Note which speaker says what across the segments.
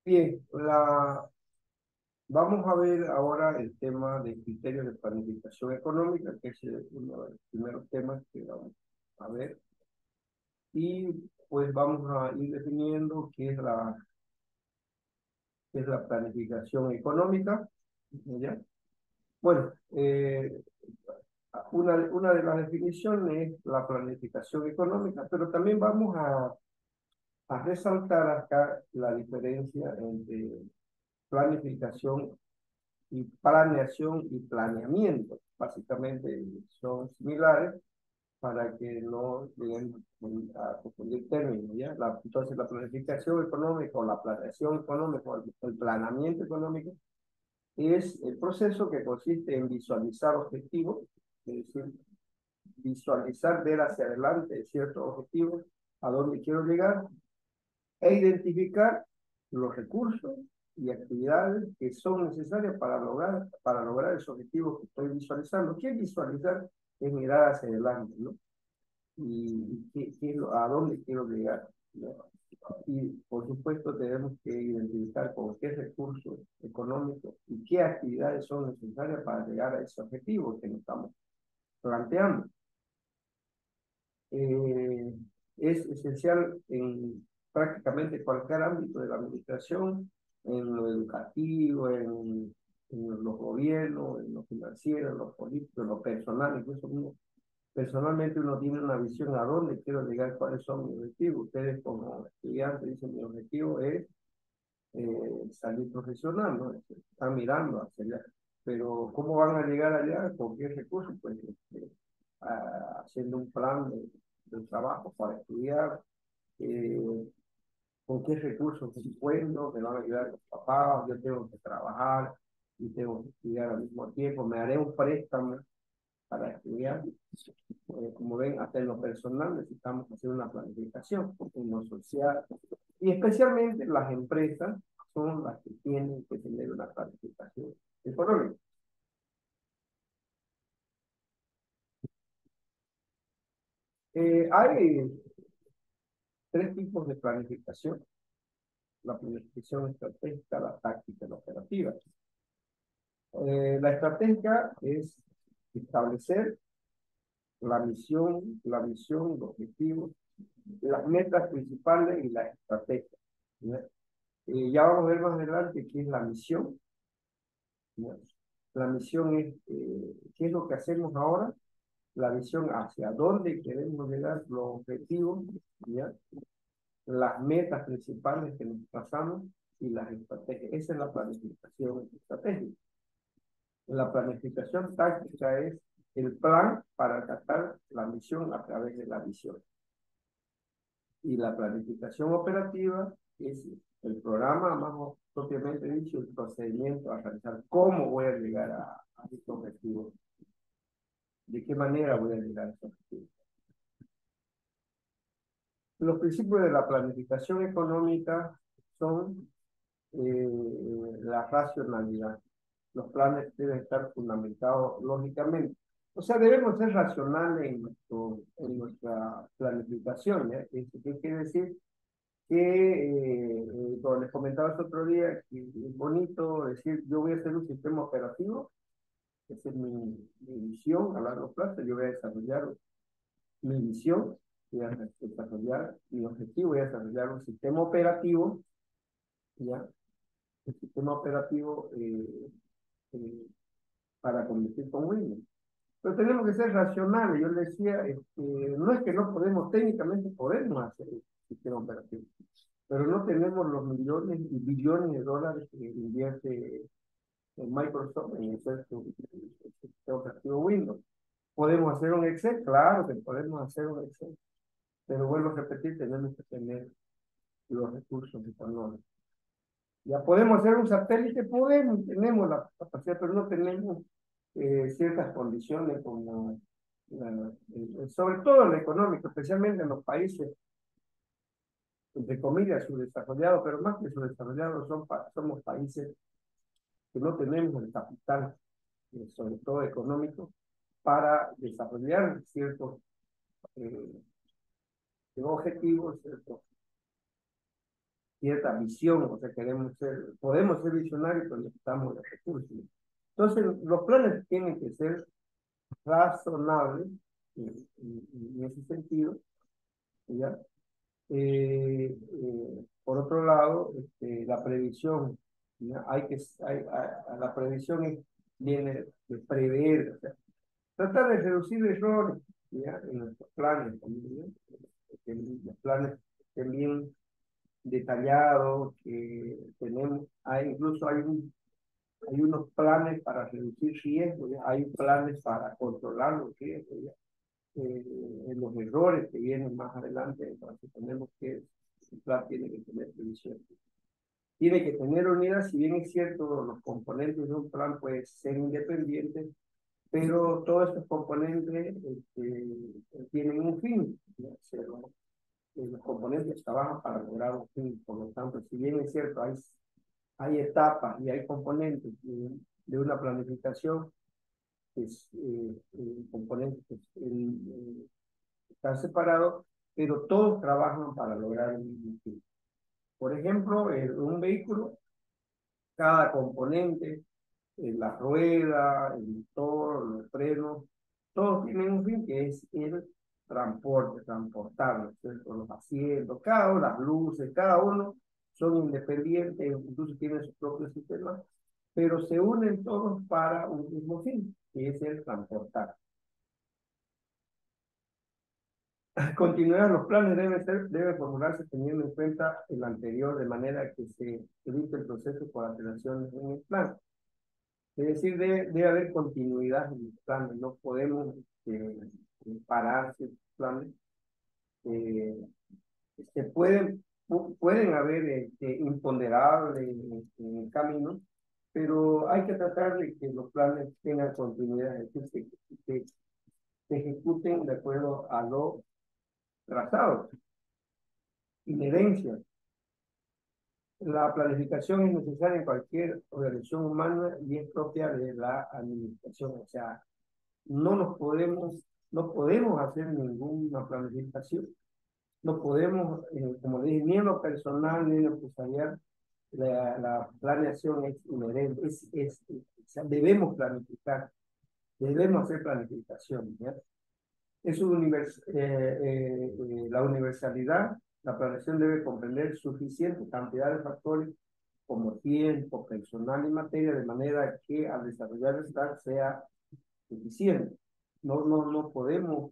Speaker 1: Bien, vamos a ver ahora el tema de criterios de planificación económica, que es uno de los primeros temas que vamos a ver. Y pues vamos a ir definiendo qué es la planificación económica. ¿Ya? Bueno, una de las definiciones es la planificación económica, pero también vamos a resaltar acá la diferencia entre planificación y planeación y planeamiento. Básicamente son similares para que no lleguen a confundir términos, ¿ya? Entonces, la planificación económica o la planeación económica o el planeamiento económico es el proceso que consiste en visualizar objetivos, es decir, visualizar, ver hacia adelante ciertos objetivos, a dónde quiero llegar, e identificar los recursos y actividades que son necesarias para lograr esos objetivos que estoy visualizando. ¿Qué es visualizar? Es mirar hacia adelante, ¿no? A dónde quiero llegar, ¿no? Y por supuesto tenemos que identificar con qué recursos económicos y qué actividades son necesarias para llegar a ese objetivo que nos estamos planteando. eh, es esencial en prácticamente cualquier ámbito de la administración, en lo educativo, en los gobiernos, en lo financiero, en lo político, en lo personal. Incluso personalmente uno tiene una visión a dónde quiero llegar, cuáles son mis objetivos. Ustedes como estudiantes dicen, mi objetivo es salir profesional, ¿no? Están mirando hacia allá. Pero ¿cómo van a llegar allá? ¿Con qué recursos? Pues haciendo un plan de trabajo para estudiar, eh, con qué recursos cuento, me van a ayudar los papás, yo tengo que trabajar y tengo que estudiar al mismo tiempo, me haré un préstamo para estudiar. Como ven, hasta en lo personal necesitamos hacer una planificación, en lo social, y especialmente las empresas son las que tienen que tener una planificación económica. Hay tres tipos de planificación: la planificación estratégica, la táctica y la operativa. La estratégica es establecer la misión, los objetivos, las metas principales y la estrategia, ¿ya? Ya vamos a ver más adelante qué es la misión, ¿ya? La misión es qué es lo que hacemos ahora, la visión hacia dónde queremos llegar, los objetivos, ¿ya? Las metas principales que nos trazamos y las estrategias. Esa es la planificación estratégica. La planificación táctica es el plan para alcanzar la misión a través de la visión. Y la planificación operativa es el programa, más propiamente dicho, el procedimiento a realizar. ¿Cómo voy a llegar a este objetivo? ¿De qué manera voy a llegar a este objetivo? Los principios de la planificación económica son la racionalidad. Los planes deben estar fundamentados lógicamente. O sea, debemos ser racionales en nuestra planificación, ¿ya? ¿Qué quiere decir? Como les comentaba el otro día, que es bonito decir, yo voy a hacer un sistema operativo, esa es mi visión a largo plazo, yo voy a desarrollar mi visión, voy a desarrollar mi objetivo, voy a desarrollar un sistema operativo, ¿ya? El sistema operativo eh, para conducir con Windows. Pero tenemos que ser racionales. Yo les decía, no es que no podemos, técnicamente podemos hacer el sistema operativo, pero no tenemos los millones y billones de dólares que invierte en Microsoft en hacer su sistema operativo Windows. ¿Podemos hacer un Excel? Claro que podemos hacer un Excel, pero vuelvo a repetir, tenemos que tener los recursos económicos. Ya podemos hacer un satélite, podemos, tenemos la capacidad, pero no tenemos ciertas condiciones como, sobre todo en lo económico, especialmente en los países, entre comillas, subdesarrollados, pero más que subdesarrollados, somos países que no tenemos el capital, sobre todo económico, para desarrollar ciertos eh, objetivos, ciertos cierta visión, o sea, podemos ser visionarios, pero necesitamos los recursos. Entonces, los planes tienen que ser razonables en ese sentido, ¿ya? Por otro lado, la previsión, ¿ya? La previsión viene de prever, o sea, tratar de reducir errores, ¿ya? En nuestros planes también, ¿ya? Que los planes estén bien detallados, que tenemos, incluso hay unos planes para reducir riesgos, ¿ya? Hay planes para controlar los riesgos, ¿ya? Los errores que vienen más adelante, entonces tenemos que, el plan tiene que tener previsión. Tiene que tener unidad, si bien es cierto, los componentes de un plan pueden ser independientes, pero todos estos componentes tienen un fin, ¿ya? Los componentes trabajan para lograr un fin, por lo tanto, si bien es cierto, hay etapas y hay componentes de una planificación, componentes que están separados, pero todos trabajan para lograr un fin. Por ejemplo, un vehículo, cada componente, la rueda, el motor, los frenos, todos tienen un fin que es el transporte, transportarlo, ¿cierto? Los asientos, cada uno, las luces, cada uno son independientes, incluso tienen su propio sistema, pero se unen todos para un mismo fin, que es el transportar. Continuidad, los planes deben formularse teniendo en cuenta el anterior, de manera que se evite el proceso por alteraciones en el plan. Es decir, debe haber continuidad en los planes, no podemos parar ciertos planes. Eh, pueden haber imponderables en el camino, pero hay que tratar de que los planes tengan continuidad, es decir, que se ejecuten de acuerdo a lo trazado. Inherencia. La planificación es necesaria en cualquier organización humana y es propia de la administración. O sea, no podemos hacer ninguna planificación. No podemos, como le dije, ni en lo personal ni en lo empresarial, la planeación es inherente. O sea, debemos planificar, debemos hacer planificación, ¿ya? La universalidad, la planeación debe comprender suficiente cantidad de factores como tiempo, personal y materia, de manera que al desarrollar el plan sea suficiente. No podemos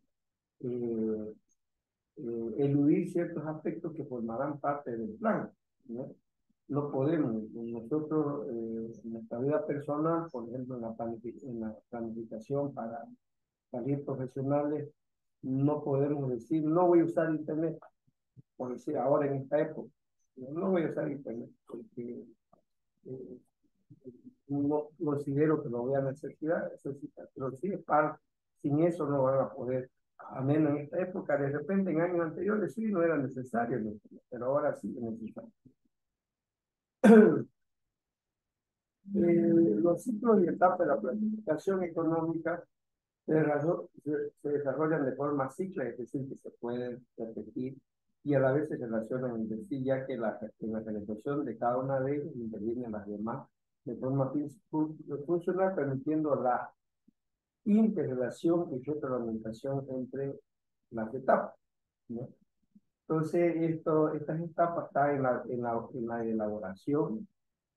Speaker 1: eh, eludir ciertos aspectos que formarán parte del plan, ¿no? No podemos. Nosotros, en nuestra vida personal, por ejemplo, en la planificación para salir profesionales, no podemos decir, no voy a usar internet, por decir ahora en esta época, no voy a usar internet, porque eh, no considero que lo voy a necesitar, pero sí es parte, sin eso no van a poder, a menos en esta época, de repente en años anteriores sí no era necesario, pero ahora sí es necesario. Los ciclos y etapas de la planificación económica se desarrollan de forma cíclica, es decir, que se pueden repetir y a la vez se relacionan entre sí, ya que en la realización de cada una de ellas intervienen las demás de forma funcional, permitiendo la interrelación y retroalimentación entre las etapas, ¿no? Entonces, estas etapas están en la elaboración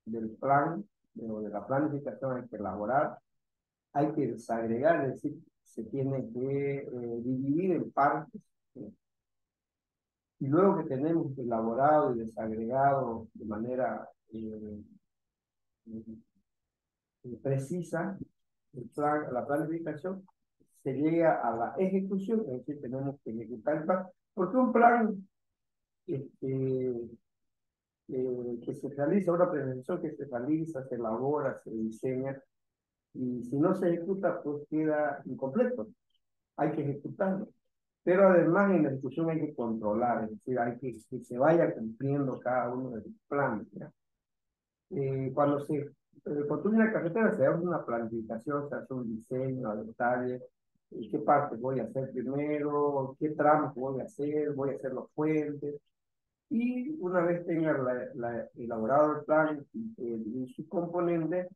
Speaker 1: del plan, de la planificación hay que elaborar, hay que desagregar, es decir, se tiene que dividir en partes, ¿sí? Y luego que tenemos elaborado y desagregado de manera precisa el plan, la planificación, se llega a la ejecución, es decir, tenemos que ejecutar el plan, porque un plan que se realiza, una planificación que se realiza, se elabora, se diseña, y si no se ejecuta, pues queda incompleto. Hay que ejecutarlo. Pero además en la ejecución hay que controlar, es decir, hay que se vaya cumpliendo cada uno de los planes, ¿ya? Cuando se construye una carretera, se hace una planificación, se hace un diseño a detalle, qué parte voy a hacer primero, qué tramos voy a hacer los puentes, Y una vez tenga elaborado el plan y sus componentes,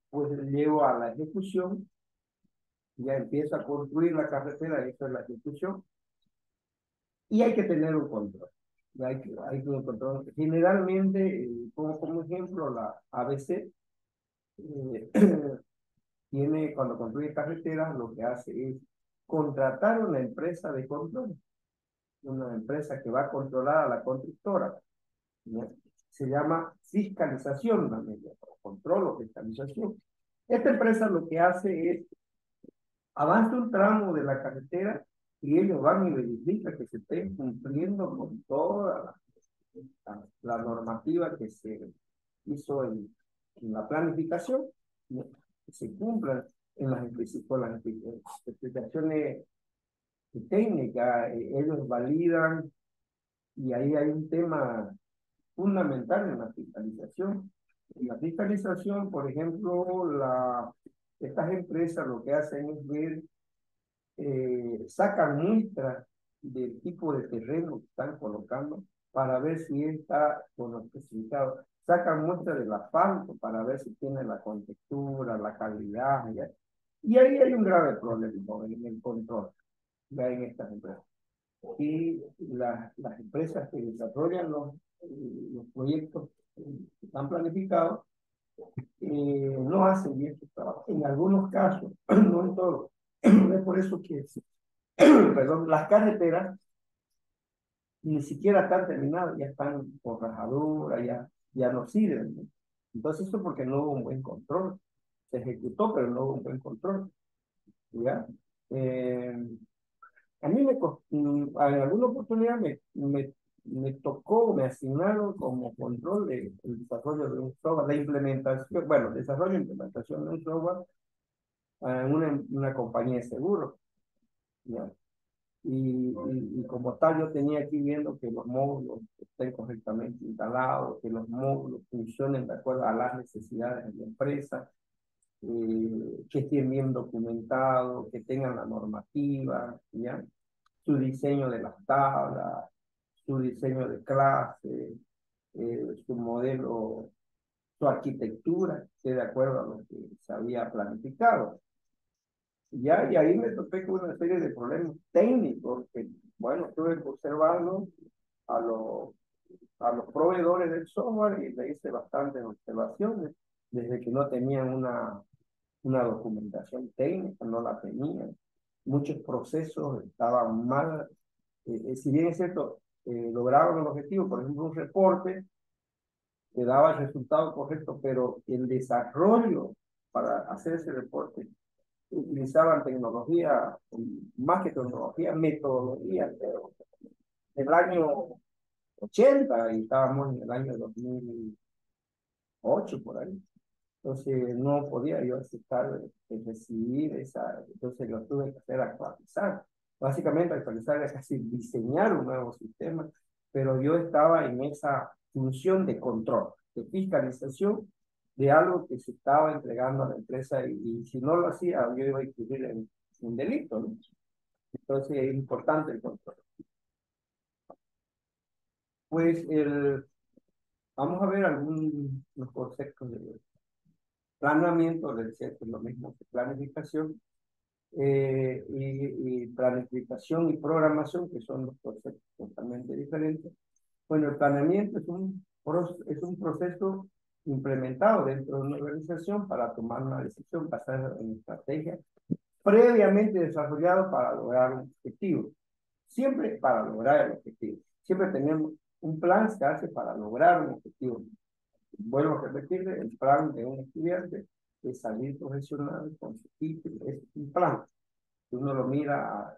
Speaker 1: pues llevo a la ejecución, ya empiezo a construir la carretera, eso es la ejecución, y hay que tener un control. Hay que un control. Generalmente, como ejemplo, la ABC eh, tiene, cuando construye carreteras, lo que hace es contratar una empresa de control, una empresa que va a controlar a la constructora, ¿no? Se llama fiscalización también, o control o fiscalización. Esta empresa lo que hace es avanza un tramo de la carretera y ellos van y verifican que se esté cumpliendo con toda la normativa que se hizo en la planificación, ¿no? Que se cumplan con las especificaciones técnicas, ellos validan y ahí hay un tema fundamental en la fiscalización. En la fiscalización, por ejemplo, estas empresas lo que hacen es ver, sacan muestras del tipo de terreno que están colocando para ver si está con lo especificado. Sacan muestras del asfalto para ver si tiene la contextura, la calidad. ¿Ya? Y ahí hay un grave problema en el control, ya en estas empresas. Y las empresas que desarrollan los proyectos que están planificados no hacen bien su trabajo. En algunos casos, no en todos. Es por eso que perdón, las carreteras ni siquiera están terminadas, ya están por rajadura, ya no sirven, ¿no? Entonces, esto porque no hubo un buen control. Se ejecutó, pero no hubo un buen control. ¿Ya? Eh, a mí en alguna oportunidad me tocó, me asignaron como control el desarrollo de un software, la implementación, bueno, desarrollo e implementación de un software en una compañía de seguros. ¿Ya? Y como tal, yo tenía aquí viendo que los módulos estén correctamente instalados, que los módulos funcionen de acuerdo a las necesidades de la empresa, que estén bien documentados, que tengan la normativa, ¿ya? Su diseño de las tablas, su diseño de clase, su modelo, su arquitectura, que de acuerdo a lo que se había planificado. Ya, y ahí me topé con una serie de problemas técnicos que, bueno, estuve observando a los, a los proveedores del software y le hice bastantes observaciones, desde que no tenían una documentación técnica, no la tenían. Muchos procesos estaban mal. Si bien es cierto, lograban el objetivo, por ejemplo, un reporte que daba el resultado correcto, pero el desarrollo para hacer ese reporte utilizaban tecnología, más que tecnología, metodología, pero del año 80 y estábamos en el año 2008 por ahí. Entonces no podía yo aceptar recibir esa, entonces lo tuve que hacer actualizar. Básicamente actualizar es casi diseñar un nuevo sistema, pero yo estaba en esa función de control, de fiscalización de algo que se estaba entregando a la empresa y si no lo hacía yo iba a incurrir en un delito, ¿no? Entonces es importante el control. Pues vamos a ver algunos conceptos de planeamiento, del que es lo mismo que planificación, y planificación y programación, que son dos conceptos totalmente diferentes. Bueno, el planeamiento es un proceso implementado dentro de una organización para tomar una decisión basada en estrategias previamente desarrollado para lograr un objetivo. Siempre para lograr el objetivo. Siempre tenemos un plan que se hace para lograr un objetivo. Vuelvo a repetirle, el plan de un estudiante es salir profesional con su título, es un plan. Uno lo mira a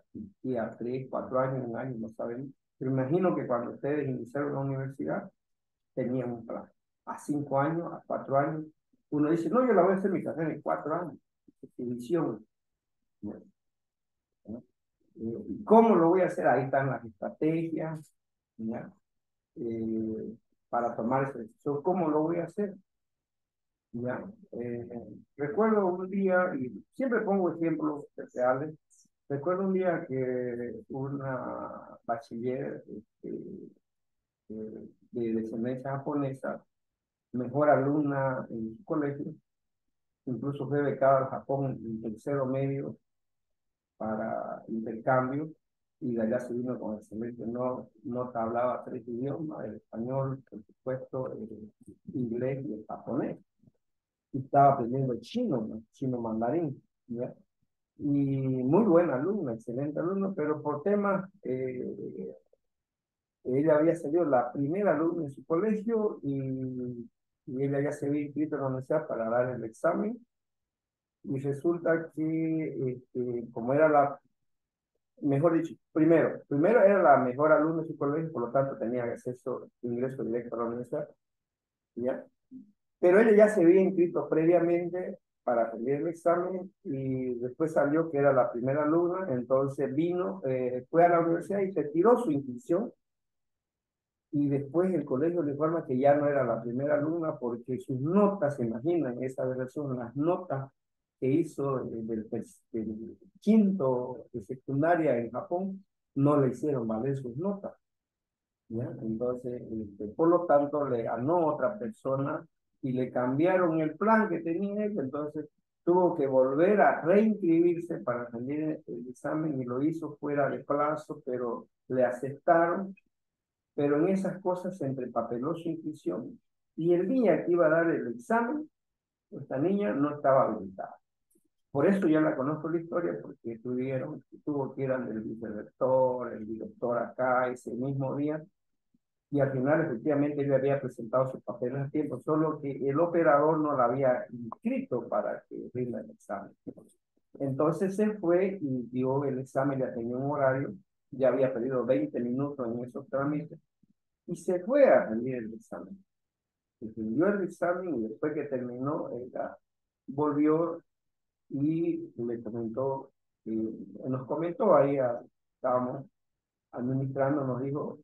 Speaker 1: 3, 4 años, un año, no saben. Pero imagino que cuando ustedes iniciaron la universidad, tenían un plan. A 5 años, a 4 años, uno dice, no, yo la voy a hacer mi carrera en 4 años. Es tu visión. ¿No? ¿Cómo lo voy a hacer? Ahí están las estrategias, ¿ya? Para tomar esa decisión. ¿Cómo lo voy a hacer? ¿Ya? Recuerdo un día, y siempre pongo ejemplos reales, recuerdo un día que una bachiller de descendencia japonesa, mejor alumna en su colegio, incluso fue becada al Japón en tercero medio para intercambio, y de allá se vino con excelente nota, hablaba 3 idiomas: el español, por supuesto, el inglés y el japonés. Y estaba aprendiendo chino, ¿no? Chino mandarín, ¿ya? Y muy buena alumna, excelente alumna, pero por temas, ella había salido la primera alumna en su colegio, y ella ya se había inscrito en la universidad para dar el examen, y resulta que, como era la, mejor dicho, primero era la mejor alumna de su colegio, por lo tanto tenía acceso, ingreso directo a la universidad, ¿ya? Pero ella ya se había inscrito previamente para rendir el examen, y después salió que era la primera alumna, entonces vino, fue a la universidad y retiró su inscripción, y después el colegio le informa que ya no era la primera alumna porque sus notas, se imaginan esa versión, las notas que hizo del quinto de secundaria en Japón, no le hicieron valer sus notas, ¿ya? Entonces, por lo tanto, le ganó otra persona y le cambiaron el plan que tenía él, entonces tuvo que volver a reinscribirse para rendir el examen, y lo hizo fuera de plazo, pero le aceptaron. Pero en esas cosas se entrepapeló su inscripción, y el día que iba a dar el examen, esta niña no estaba habilitada. Por eso ya la conozco la historia, porque tuvo que ir al vicerrector, el director acá ese mismo día, y al final efectivamente él había presentado sus papeles a tiempo, solo que el operador no la había inscrito para que rinda el examen. Entonces se fue y dio el examen, ya tenía un horario, ya había perdido 20 minutos en esos trámites, y se fue a rendir el examen. Se rindió el examen, y después que terminó, ella volvió y le comentó, nos comentó ahí, estábamos administrando, nos dijo: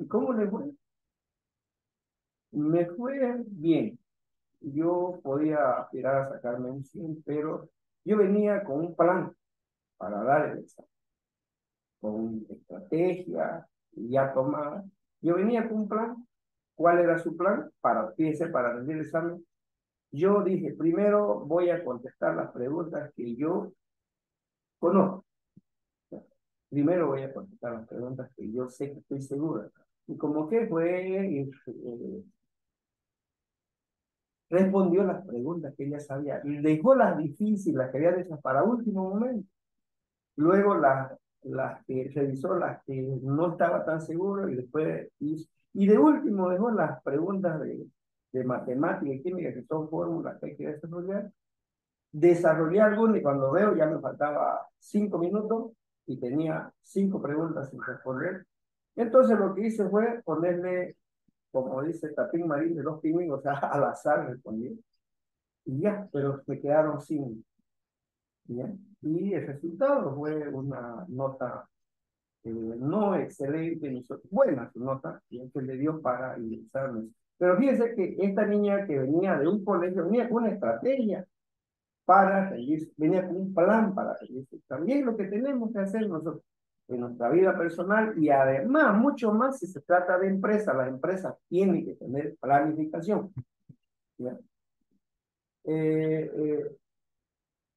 Speaker 1: ¿cómo le fue? Me fue bien. Yo podía aspirar a sacarme un 100, pero yo venía con un plan para dar el examen, con estrategia ya tomada. Yo venía con un plan. ¿Cuál era su plan? Fíjese, para rendir el examen, yo dije: primero voy a contestar las preguntas que yo conozco. Primero voy a contestar las preguntas que yo sé, que estoy segura. Y como que fue, respondió las preguntas que ella sabía, y dejó las difíciles, las que había hecho para último momento. Luego las que revisó, las que no estaba tan seguro, y después hizo. Y de último dejó las preguntas de matemática y química, que son fórmulas que hay que desarrollar. Desarrollé alguna, y cuando veo ya me faltaba 5 minutos y tenía 5 preguntas sin responder. Entonces lo que hice fue ponerle, como dice Tapín Marín, de los pingüinos, o sea, al azar respondí. Y ya, pero me quedaron sin. ¿Ya? Y el resultado fue una nota, no excelente, ni buena su nota, que le dio para ingresarme. Pero fíjense que esta niña, que venía de un colegio, venía con una estrategia para seguir, venía con un plan para seguir. También lo que tenemos que hacer nosotros en nuestra vida personal, y además mucho más si se trata de empresas. Las empresas tienen que tener planificación, ¿ya? Eh, eh,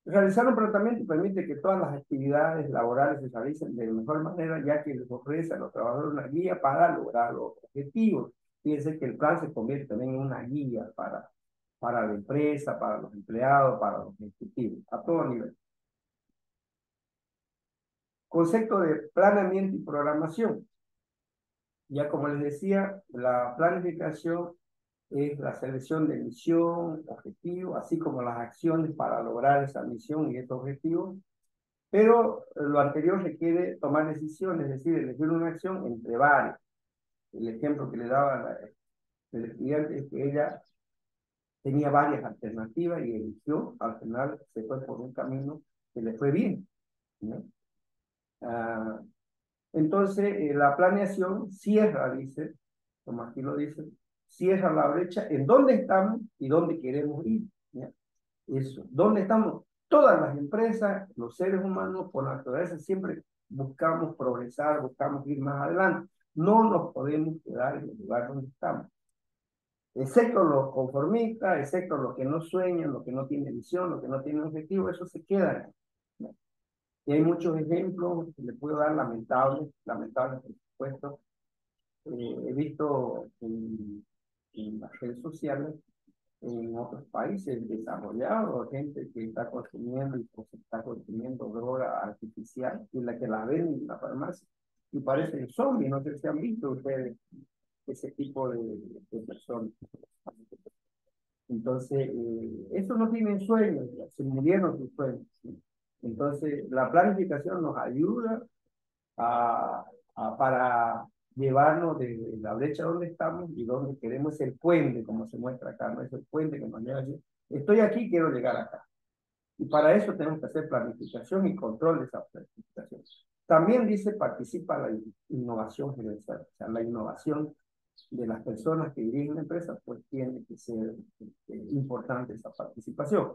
Speaker 1: Realizar un tratamiento permite que todas las actividades laborales se realicen de la mejor manera, ya que les ofrece a los trabajadores una guía para lograr los objetivos. Fíjense que el plan se convierte también en una guía para la empresa, para los empleados, para los ejecutivos, a todo nivel. Concepto de planeamiento y programación. Ya como les decía, la planificación es la selección de misión, objetivo, así como las acciones para lograr esa misión y estos objetivos. Pero lo anterior requiere tomar decisiones, es decir, elegir una acción entre varias. El ejemplo que le daba el estudiante es que ella tenía varias alternativas y eligió, al final se fue por un camino que le fue bien, ¿no? Ah, entonces, la planeación cierra, dice, como aquí lo dice, cierra la brecha en dónde estamos y dónde queremos ir, ¿ya? Eso, ¿dónde estamos? Todas las empresas, los seres humanos, por naturaleza, siempre buscamos progresar, buscamos ir más adelante. No nos podemos quedar en el lugar donde estamos. Excepto los conformistas, excepto los que no sueñan, los que no tienen visión, los que no tienen objetivo, eso se queda. Y hay muchos ejemplos que le puedo dar lamentables, por supuesto. He visto en las redes sociales, en otros países desarrollados, gente que está consumiendo y pues, está consumiendo droga artificial y la que la ven en la farmacia y parecen zombies. No sé si han visto ustedes ese tipo de personas. Entonces, esos no tienen sueños, se murieron sus sueños, ¿sí? Entonces, la planificación nos ayuda a, para llevarnos de la brecha donde estamos y donde queremos el puente, como se muestra acá, no es el puente que nos lleva allí. Estoy aquí, quiero llegar acá. Y para eso tenemos que hacer planificación y control de esa planificación. También dice, participa la innovación gerencial, o sea, la innovación de las personas que dirigen la empresa, pues tiene que ser importante esa participación.